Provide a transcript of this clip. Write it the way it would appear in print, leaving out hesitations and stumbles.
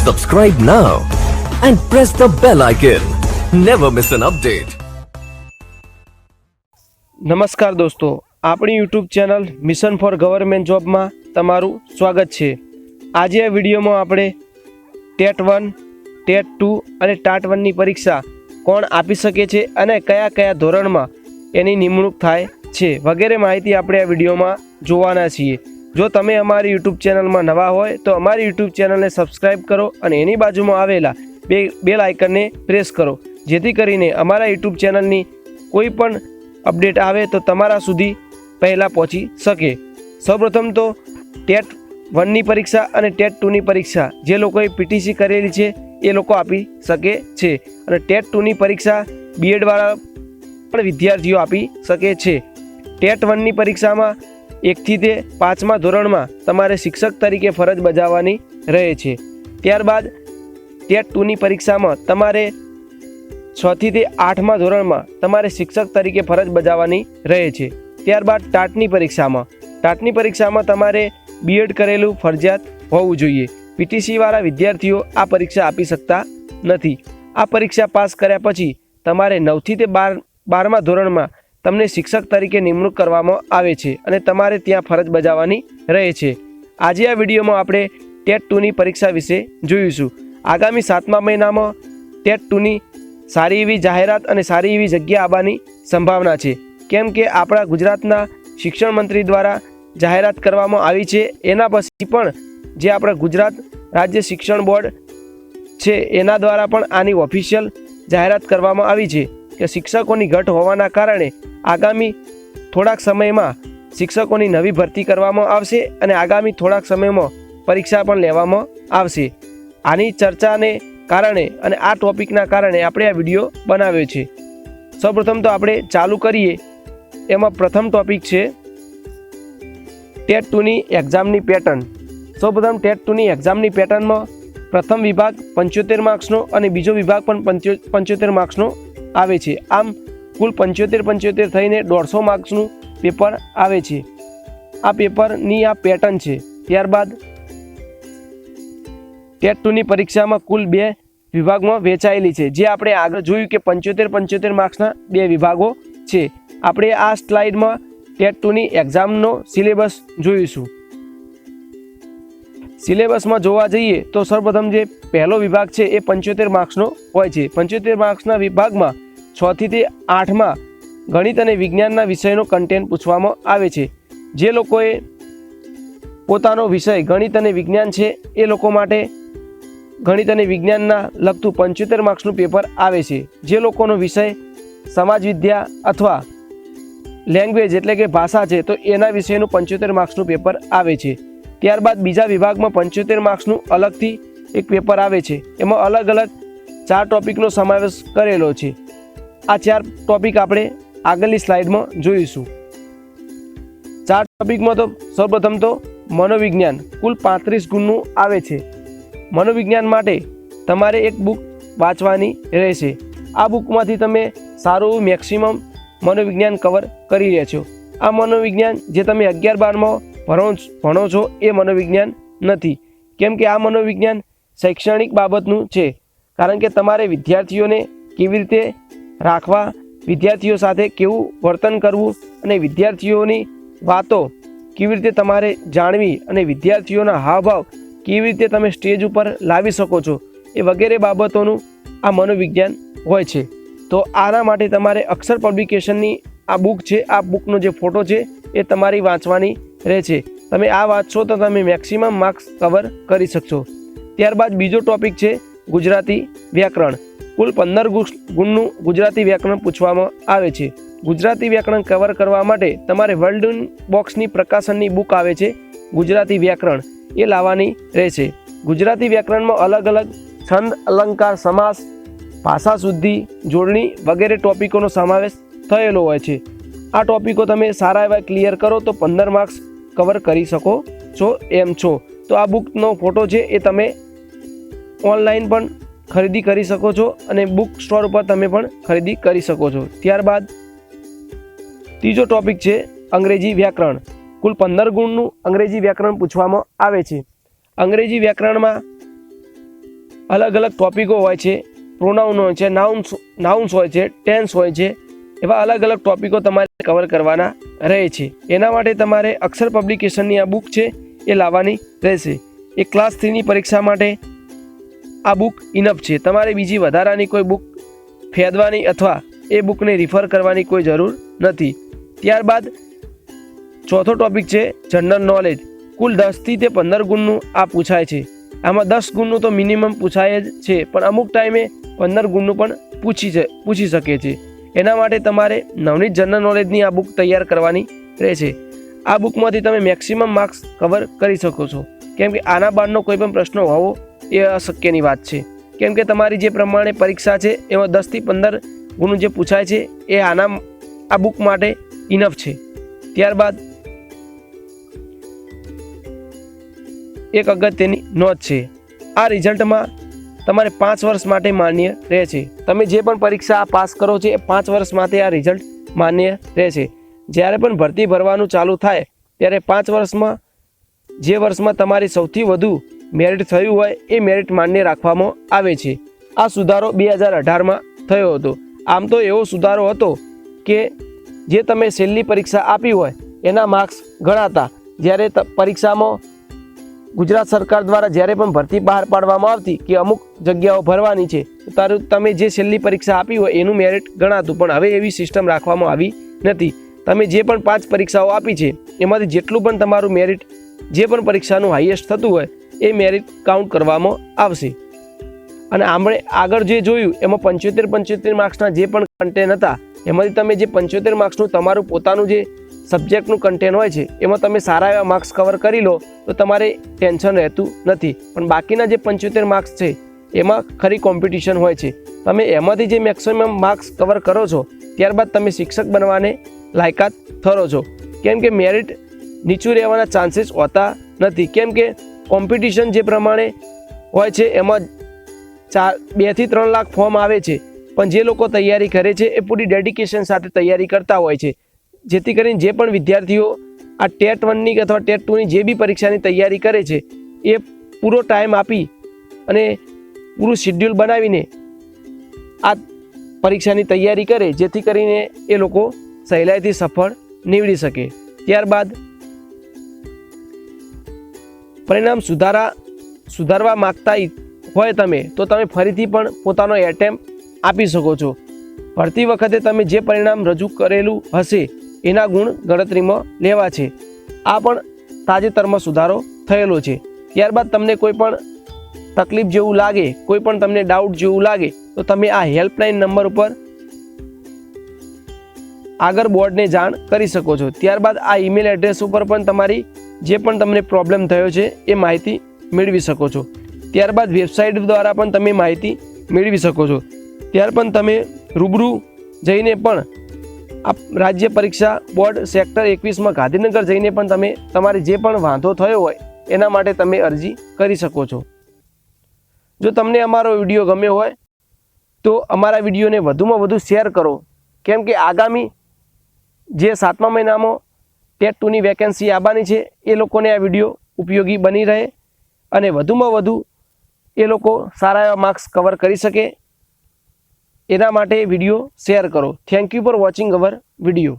Subscribe now and press the bell icon. Never miss an update. નમસ્કાર દોસ્તો, આપણી YouTube channel mission for government જોબમાં તમારું સ્વાગત છે। આજે આ વિડીયોમાં આપણે ટેટ 1, ટેટ 2 અને ટાટ 1ની પરીક્ષા કોણ આપી શકે છે અને કયા કયા ધોરણમાં એની નિમણૂક થાય છે વગેરે માહિતી આપણે આ વિડીયોમાં જોવાના છીએ। જો તમે અમારી યુટ્યુબ ચેનલમાં નવા હોય તો અમારી યુટ્યુબ ચેનલને સબસ્ક્રાઈબ કરો અને એની બાજુમાં આવેલા બેલ આઇકનને પ્રેસ કરો, જેથી કરીને અમારા યુટ્યુબ ચેનલની કોઈ પણ અપડેટ આવે તો તમારા સુધી પહેલાં પહોંચી શકે। સૌપ્રથમ તો ટેટ 1ની પરીક્ષા અને ટેટ 2ની પરીક્ષા જે લોકોએ પીટીસી કરેલી છે એ લોકો આપી શકે છે અને ટેટ 2ની પરીક્ષા બીએડવાળા પણ વિદ્યાર્થીઓ આપી શકે છે। ટેટ 1ની પરીક્ષામાં 1 થી તે 5મા ધોરણમાં તમારે શિક્ષક તરીકે ફરજ બજાવવાની રહે છે। ત્યારબાદ ટેટ 2ની પરીક્ષામાં તમારે 6 થી તે 8મા ધોરણમાં તમારે શિક્ષક તરીકે ફરજ બજાવવાની રહે છે। ત્યારબાદ ટાટની પરીક્ષામાં તમારે બીએડ કરેલું ફરજિયાત હોવું જોઈએ। પીટીસીવાળા વિદ્યાર્થીઓ આ પરીક્ષા આપી શકતા નથી। આ પરીક્ષા પાસ કર્યા પછી તમારે 9 થી તે 12મા ધોરણમાં તમને શિક્ષક તરીકે નિમણૂક કરવામાં આવે છે અને તમારે ત્યાં ફરજ બજાવવાની રહે છે। આજે આ વિડીયોમાં આપણે ટેટ 2ની પરીક્ષા વિશે જોઈશું। આગામી 7મા મહિનામાં ટેટ 2ની સારી એવી જાહેરાત અને સારી એવી જગ્યા આવવાની સંભાવના છે, કેમ કે આપણા ગુજરાતના શિક્ષણ મંત્રી દ્વારા જાહેરાત કરવામાં આવી છે। એના પછી પણ જે આપણા ગુજરાત રાજ્ય શિક્ષણ બોર્ડ છે એના દ્વારા પણ આની ઓફિશિયલ જાહેરાત કરવામાં આવી છે કે શિક્ષકોની ઘટ હોવાના કારણે આગામી થોડાક સમયમાં શિક્ષકોની નવી ભરતી કરવામાં આવશે અને આગામી થોડાક સમયમાં પરીક્ષા પણ લેવામાં આવશે। આની ચર્ચાને કારણે અને આ ટોપિકના કારણે આપણે આ વિડીયો બનાવ્યો છે। સૌપ્રથમ તો આપણે ચાલુ કરીએ। એમાં પ્રથમ ટોપિક છે ટેટ 2ની એક્ઝામની પેટર્ન। સૌપ્રથમ ટેટ 2ની એક્ઝામની પેટર્નમાં પ્રથમ વિભાગ 75 માર્ક્સનો અને બીજો વિભાગ પણ 75 માર્ક્સનો આવે છે। આમ કુલ 75 થઈને 150 માર્ક્સનું પેપર આવે છે। આ પેપરની આ પેટર્ન છે। ત્યારબાદ ટેટ 2ની પરીક્ષામાં કુલ 2 વિભાગમાં વહેંચાયેલી છે, જે આપણે આગળ જોયું કે 75 માર્ક્સના 2 વિભાગો છે। આપણે આ સ્લાઇડમાં ટેટ 2ની એક્ઝામનો સિલેબસ જોઈશું। સિલેબસમાં જોવા જઈએ તો સૌપ્રથમ જે પહેલો વિભાગ છે એ 75 માર્ક્સનો હોય છે। 75 માર્ક્સના વિભાગમાં 6 થી તે 8માં ગણિત અને વિજ્ઞાનના વિષયનો કન્ટેન્ટ પૂછવામાં આવે છે। જે લોકોએ પોતાનો વિષય ગણિત અને વિજ્ઞાન છે એ લોકો માટે ગણિત અને વિજ્ઞાનના લગતું 75 માર્ક્સનું પેપર આવે છે। જે લોકોનો વિષય સમાજ વિદ્યા અથવા લેંગ્વેજ એટલે કે ભાષા છે તો એના વિષયનું 75 માર્ક્સનું પેપર આવે છે। ત્યારબાદ બીજા વિભાગમાં 75 માર્ક્સનું અલગથી એક પેપર આવે છે। એમાં અલગ અલગ 4 ટોપિકનો સમાવેશ કરેલો છે। આ 4 ટોપિક આપણે આગળની સ્લાઇડમાં જોઈશું। 4 ટોપિકમાં તો સૌપ્રથમ તો મનોવિજ્ઞાન કુલ 35 ગુણનું આવે છે। મનોવિજ્ઞાન માટે તમારે એક બુક વાંચવાની રહેશે। આ બુકમાંથી તમે સારું મેક્સિમમ મનોવિજ્ઞાન કવર કરી રહ્યા છો। આ મનોવિજ્ઞાન જે તમે 11-12માં ભણો છો એ મનોવિજ્ઞાન નથી, કેમ કે આ મનોવિજ્ઞાન શૈક્ષણિક બાબતનું છે। કારણ કે તમારે વિદ્યાર્થીઓને કેવી રીતે રાખવા, વિદ્યાર્થીઓ સાથે કેવું વર્તન કરવું અને વિદ્યાર્થીઓની વાતો કેવી રીતે તમારે જાણવી અને વિદ્યાર્થીઓના હાવભાવ કેવી રીતે તમે સ્ટેજ ઉપર લાવી શકો છો એ વગેરે બાબતોનું આ મનોવિજ્ઞાન હોય છે। તો આના માટે તમારે અક્ષર પબ્લિકેશનની આ બુક છે, આ બુકનો જે ફોટો છે એ તમારી વાંચવાની રહે છે। તમે આ વાંચશો તો તમે મેક્સિમમ માર્ક્સ કવર કરી શકશો। ત્યારબાદ બીજો ટોપિક છે ગુજરાતી વ્યાકરણ। કુલ 15 ગુણનું ગુજરાતી વ્યાકરણ પૂછવામાં આવે છે। ગુજરાતી વ્યાકરણ કવર કરવા માટે તમારે વર્લ્ડ બોક્સની પ્રકાશનની બુક આવે છે ગુજરાતી વ્યાકરણ, એ લાવવાની રહેશે। ગુજરાતી વ્યાકરણમાં અલગ અલગ છંદ, અલંકાર, સમાસ, ભાષા શુદ્ધિ, જોડણી વગેરે ટોપિકોનો સમાવેશ થયેલો હોય છે। આ ટોપિકો તમે સારા એવા ક્લિયર કરો તો 15 માર્ક્સ કવર કરી શકો છો એમ છો। તો આ બુકનો ફોટો છે એ તમે ઓનલાઈન પણ ખરીદી કરી શકો છો અને બુક સ્ટોર ઉપર તમે પણ ખરીદી કરી શકો છો। ત્યારબાદ ત્રીજો ટોપિક છે અંગ્રેજી વ્યાકરણ। કુલ 15 ગુણનું અંગ્રેજી વ્યાકરણ પૂછવામાં આવે છે। અંગ્રેજી વ્યાકરણમાં અલગ અલગ ટોપિકો હોય છે, પ્રોનાઉન હોય છે, નાઉન્સ હોય છે, ટેન્સ હોય છે, એવા અલગ અલગ ટોપિકો તમારે કવર કરવાના રહે છે. એના માટે તમારે અક્ષર પબ્લિકેશનની આ બુક છે એ લાવવાની રહેશે. એ ક્લાસ 3ની પરીક્ષા માટે આ બુક ઇનફ છે. તમારે બીજી વધારાની કોઈ બુક ફેદવાની અથવા એ બુકને રિફર કરવાની કોઈ જરૂર નથી. ત્યારબાદ ચોથો ટોપિક છે જનરલ નોલેજ. કુલ 10થી તે 15 ગુણનું આ પૂછાય છે. આમાં 10 ગુણનું તો મિનિમમ પૂછાય જ છે, પણ અમુક ટાઈમે 15 ગુણનું પણ પૂછી શકે છે. એના માટે તમારે નવનીત જનરલ નોલેજની આ બુક તૈયાર કરવાની રહેશે. આ બુકમાંથી તમે મેક્સિમમ માર્ક્સ કવર કરી શકો છો, કેમ કે આના બારનો કોઈ પણ પ્રશ્ન હોવો એ અશક્યની વાત છે. કેમ કે તમારી જે પ્રમાણે પરીક્ષા છે એમાં 10થી 15 ગુણ જે પૂછાય છે એ આ બુક માટે ઇનફ છે. ત્યારબાદ એક અગત્યની નોંધ છે, આ રિઝલ્ટમાં તમારે 5 વર્ષ માટે માન્ય રહે છે. તમે જે પણ પરીક્ષા પાસ કરો છો એ 5 વર્ષ માટે આ રિઝલ્ટ માન્ય રહેશે. જ્યારે પણ ભરતી ભરવાનું ચાલુ થાય ત્યારે 5 વર્ષમાં જે વર્ષમાં તમારી સૌથી વધુ મેરિટ થયું હોય એ મેરિટ માન્ય રાખવામાં આવે છે. આ સુધારો 2018માં થયો હતો. આમ તો એવો સુધારો હતો કે જે તમે છેલ્લી પરીક્ષા આપી હોય એના માર્ક્સ ગણાતા. જ્યારે પરીક્ષામાં ગુજરાત સરકાર દ્વારા જ્યારે પણ ભરતી બહાર પાડવામાં આવતી કે અમુક જગ્યાઓ ભરવાની છે, તો તમે જે છેલ્લી પરીક્ષા આપી હોય એનું મેરિટ ગણાતું. પણ હવે એવી સિસ્ટમ રાખવામાં આવી નથી. તમે જે પણ 5 પરીક્ષાઓ આપી છે એમાંથી જેટલું પણ તમારું મેરિટ જે પણ પરીક્ષાનું હાઈએસ્ટ થતું હોય એ મેરિટ કાઉન્ટ કરવામાં આવશે. અને આપણે આગળ જે જોયું એમાં 75 માર્ક્સના જે પણ કન્ટેન્ટ હતા એમાંથી તમે જે 75 માર્ક્સનું તમારું પોતાનું જે સબ્જેક્ટનું કન્ટેન્ટ હોય છે એમાં તમે સારા એવા માર્ક્સ કવર કરી લો તો તમારે ટેન્શન રહેતું નથી. પણ બાકીના જે 75 માર્ક્સ છે એમાં ખરી કોમ્પિટિશન હોય છે. તમે એમાંથી જે મેક્સિમમ માર્ક્સ કવર કરો છો ત્યારબાદ તમે શિક્ષક બનવાને લાયકાત થરો છો. કેમ કે મેરિટ નીચું રહેવાના ચાન્સીસ હોતા નથી. કેમ કે કોમ્પિટિશન જે પ્રમાણે હોય છે એમાં 2 થી 3 લાખ ફોર્મ આવે છે, પણ જે લોકો તૈયારી કરે છે એ પૂરી ડેડિકેશન સાથે તૈયારી કરતા હોય છે. જેથી કરીને જે પણ વિદ્યાર્થીઓ આ ટેટ 1ની અથવા ટેટ 2ની જે બી પરીક્ષાની તૈયારી કરે છે એ પૂરો ટાઈમ આપી અને પૂરું શિડ્યુલ બનાવીને આ પરીક્ષાની તૈયારી કરે, જેથી કરીને એ લોકો સહેલાઈથી સફળ નીવડી શકે. ત્યારબાદ પરિણામ સુધારવા માગતા હોય તો તમે ફરીથી પણ પોતાનો એટેમ્પ આપી શકો છો. ભરતી વખતે તમે જે પરિણામ રજૂ કરેલું હશે એના ગુણ ગણતરીમાં લેવા છે. આ પણ તાજેતરમાં સુધારો થયેલો છે. ત્યારબાદ તમને કોઈ પણ તકલીફ જેવું લાગે, કોઈ પણ તમને ડાઉટ જેવું લાગે તો તમે આ હેલ્પલાઇન નંબર ઉપર આગળ બોર્ડને જાણ કરી શકો છો. ત્યારબાદ આ ઈમેલ એડ્રેસ ઉપર પણ તમારી જે પણ તમને પ્રોબ્લેમ થયો છે એ માહિતી મેળવી શકો છો. ત્યારબાદ વેબસાઇટ દ્વારા પણ તમે માહિતી મેળવી શકો છો. ત્યાર પણ તમે રૂબરૂ જઈને પણ આ રાજ્ય પરીક્ષા બોર્ડ સેક્ટર 21માં ગાંધીનગર જઈને પણ તમે તમારે જે પણ વાંધો થયો હોય એના માટે તમે અરજી કરી શકો છો. જો તમને અમારો વિડીયો ગમ્યો હોય તો અમારા વિડીયોને વધુમાં વધુ શેર કરો. કેમ કે આગામી જે 7મા મહિનામાં ટેટ 2ની વેકેન્સી આવવાની છે એ લોકોને આ વિડીયો ઉપયોગી બની રહે અને વધુમાં વધુ એ લોકો સારા એવા માર્ક્સ કવર કરી શકે. એના માટે વિડીયો શેર કરો. Thank you for watching hour video.